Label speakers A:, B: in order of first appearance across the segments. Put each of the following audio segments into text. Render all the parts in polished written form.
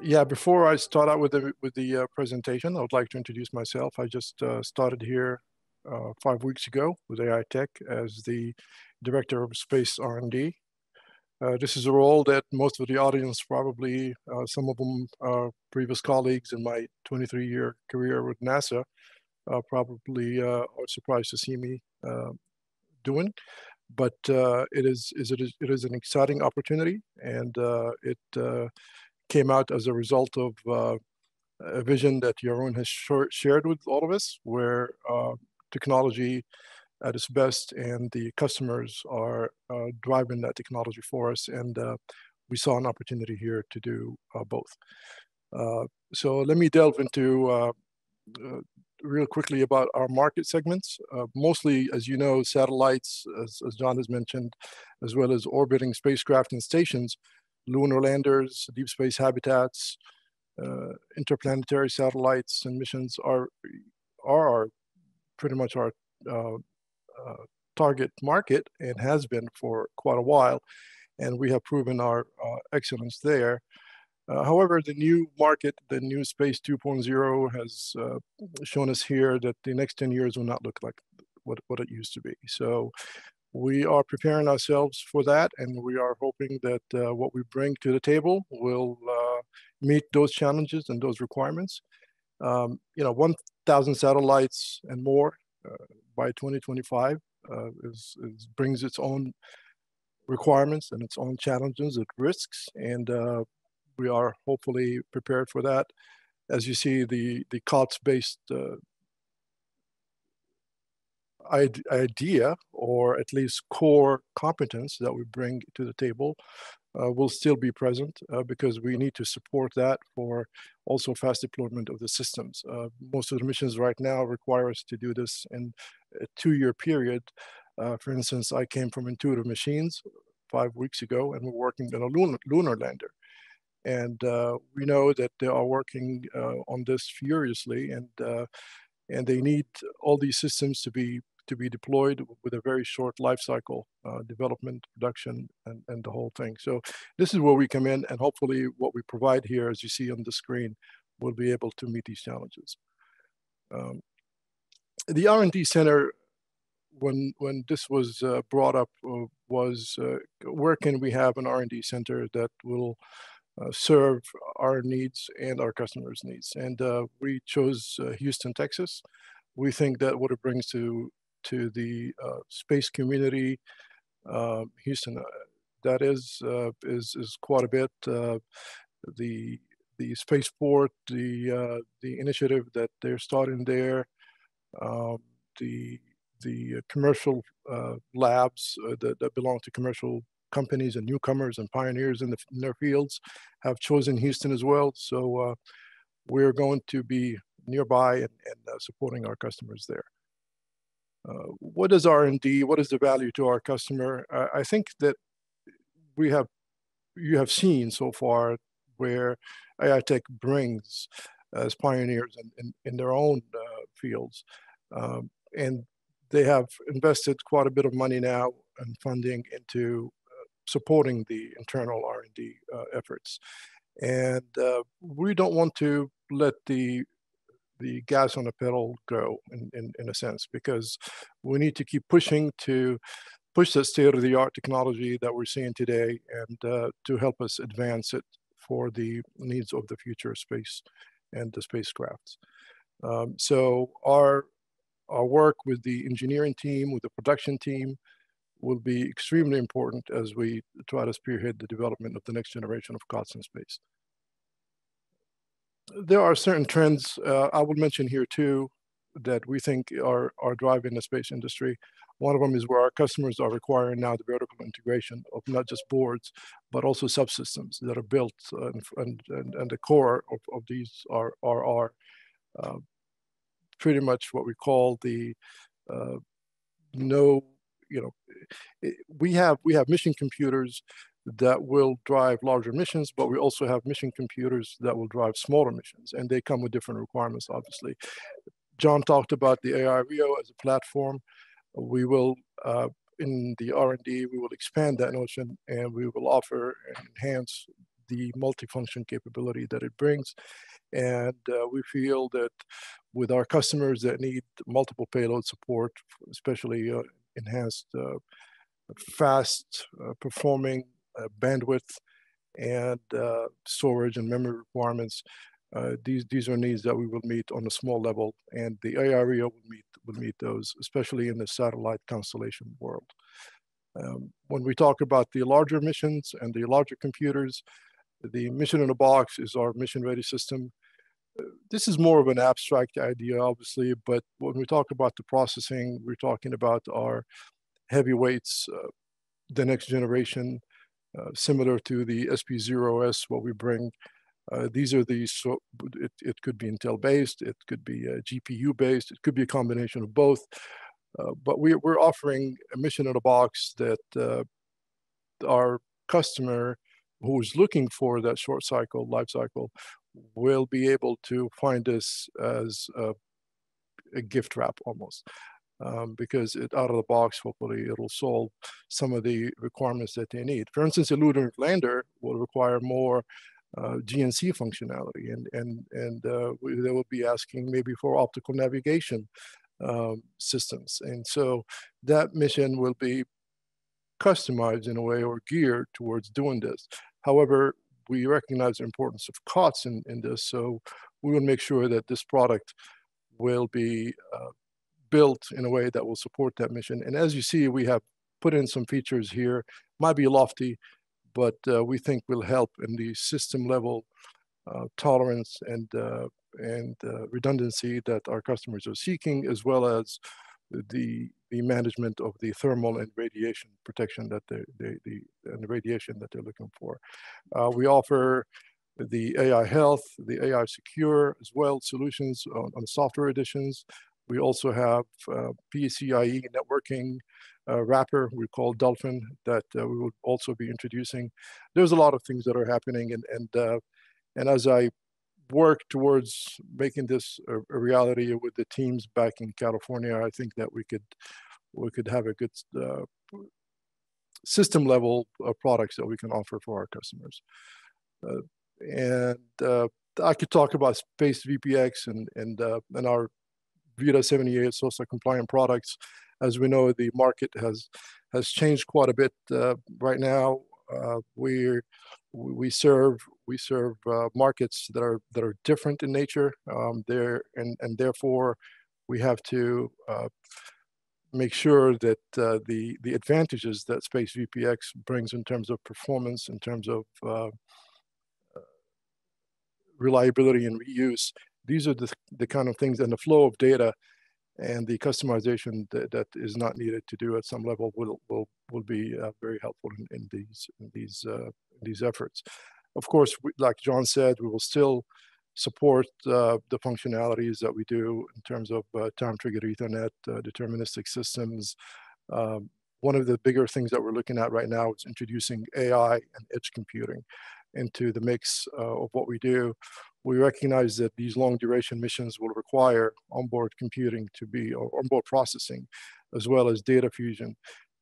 A: Yeah, before I start out with the presentation, I would like to introduce myself. I just started here 5 weeks ago with Aitech as the Director of Space R&D. This is a role that most of the audience probably, some of them are previous colleagues in my 23-year career with NASA, probably are surprised to see me doing. But it is an exciting opportunity, and it came out as a result of a vision that Yaron has shared with all of us, where technology at its best and the customers are driving that technology for us. And we saw an opportunity here to do both. So let me delve into real quickly about our market segments. Mostly, as you know, satellites, as John has mentioned, as well as orbiting spacecraft and stations, lunar landers, deep space habitats, interplanetary satellites and missions are pretty much our target market, and has been for quite a while, and we have proven our excellence there. However, the new market, the new Space 2.0 has shown us here that the next 10 years will not look like what it used to be. So we are preparing ourselves for that, and we are hoping that what we bring to the table will meet those challenges and those requirements. 1,000 satellites and more by 2025 brings its own requirements and its own challenges and risks, and we are hopefully prepared for that. As you see, the COTS-based idea, or at least core competence that we bring to the table, will still be present because we need to support that for also fast deployment of the systems. Most of the missions right now require us to do this in a 2-year period. For instance, I came from Intuitive Machines 5 weeks ago, and we're working on a lunar lander. And we know that they are working on this furiously, and they need all these systems to be deployed with a very short life cycle, development, production, and the whole thing. So this is where we come in, and hopefully what we provide here, as you see on the screen, will be able to meet these challenges. The R&D Center, when this was brought up, was where can we have an R&D center that will serve our needs and our customers' needs? And we chose Houston, Texas. We think that what it brings to the space community, Houston, that is quite a bit. The spaceport, the initiative that they're starting there, the commercial labs that belong to commercial companies and newcomers and pioneers in their fields have chosen Houston as well. So we're going to be nearby and supporting our customers there. What is R&D? What is the value to our customer? I think that you have seen so far where Aitech brings as pioneers in their own fields. And they have invested quite a bit of money now and funding into supporting the internal R&D efforts. And we don't want to let the gas on the pedal go in a sense, because we need to keep pushing to push the state-of-the-art technology that we're seeing today, and to help us advance it for the needs of the future space and the spacecrafts. So our work with the engineering team, with the production team, will be extremely important as we try to spearhead the development of the next generation of COTS in space. There are certain trends I will mention here too that we think are driving the space industry. One of them is where our customers are requiring now the vertical integration of not just boards, but also subsystems that are built, and the core of these are pretty much what we call the we have mission computers that will drive larger missions, but we also have mission computers that will drive smaller missions, and they come with different requirements, obviously. John talked about the AI Rio as a platform. We will, in the R&D, we will expand that notion, and we will offer and enhance the multifunction capability that it brings. And we feel that with our customers that need multiple payload support, especially enhanced fast performing bandwidth and storage and memory requirements, these are needs that we will meet on a small level, and the AREO will meet those, especially in the satellite constellation world. When we talk about the larger missions and the larger computers, the mission in a box is our mission-ready system. This is more of an abstract idea, obviously, but when we talk about the processing, we're talking about our heavyweights, the next generation, similar to the SP0S, what we bring. These are the, it could be Intel-based, it could be GPU-based, it could be a combination of both. But we're offering a mission in a box that our customer who is looking for that short cycle, life cycle, will be able to find this as a gift wrap almost. Because out of the box, hopefully it'll solve some of the requirements that they need. For instance, a lunar lander will require more GNC functionality, and they will be asking maybe for optical navigation systems. And so that mission will be customized in a way or geared towards doing this. However, we recognize the importance of COTS in this, so we will make sure that this product will be built in a way that will support that mission. And as you see, we have put in some features here, might be lofty, but we think will help in the system level tolerance and redundancy that our customers are seeking, as well as the management of the thermal and radiation protection that and the radiation that they're looking for. We offer the AI Health, the AI Secure as well solutions on software editions. We also have PCIe networking wrapper we call Dolphin that we will also be introducing. There's a lot of things that are happening, and as I work towards making this a reality with the teams back in California, I think that we could have a good system level of products that we can offer for our customers. I could talk about Space VPX and our VITA 78 SOSA compliant products. As we know, the market has changed quite a bit right now. We serve markets that are different in nature. And therefore we have to make sure that the advantages that Space VPX brings in terms of performance, in terms of reliability and reuse, these are the kind of things, and the flow of data and the customization that is not needed to do at some level will be very helpful in these efforts. Of course, like John said, we will still support the functionalities that we do in terms of time-triggered Ethernet, deterministic systems. One of the bigger things that we're looking at right now is introducing AI and edge computing into the mix of what we do. We recognize that these long duration missions will require onboard computing to be, or onboard processing, as well as data fusion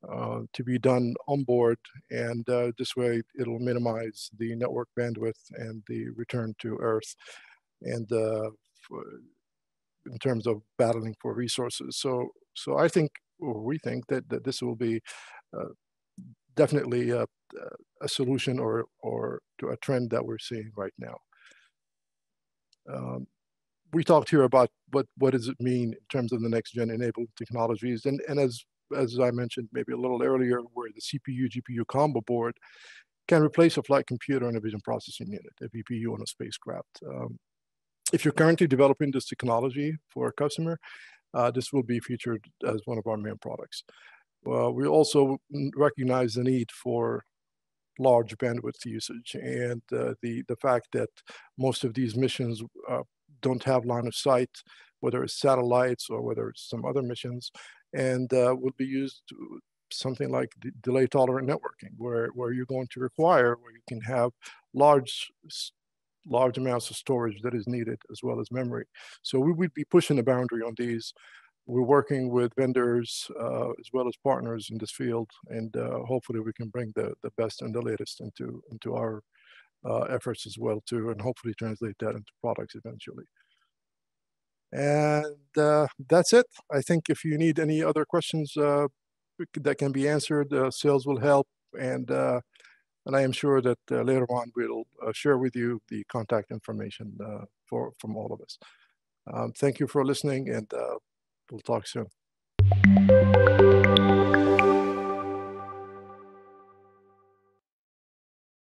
A: to be done on board. And this way it'll minimize the network bandwidth and the return to Earth, and in terms of battling for resources. So I think, or we think that this will be definitely a solution or to a trend that we're seeing right now. We talked here about what does it mean in terms of the next gen enabled technologies, and as I mentioned maybe a little earlier, where the CPU GPU combo board can replace a flight computer and a vision processing unit, a VPU on a spacecraft. If you're currently developing this technology for a customer, this will be featured as one of our main products. We also recognize the need for large bandwidth usage, and the fact that most of these missions don't have line of sight, whether it's satellites or whether it's some other missions, and will be used to something like delay tolerant networking, where you're going to require, where you can have large amounts of storage that is needed, as well as memory. So we would be pushing the boundary on these. We're working with vendors as well as partners in this field, and hopefully we can bring the best and the latest into our efforts as well too, and hopefully translate that into products eventually. And that's it. I think if you need any other questions that can be answered, sales will help, and I am sure that later on we'll share with you the contact information from all of us. Thank you for listening, and we'll talk soon.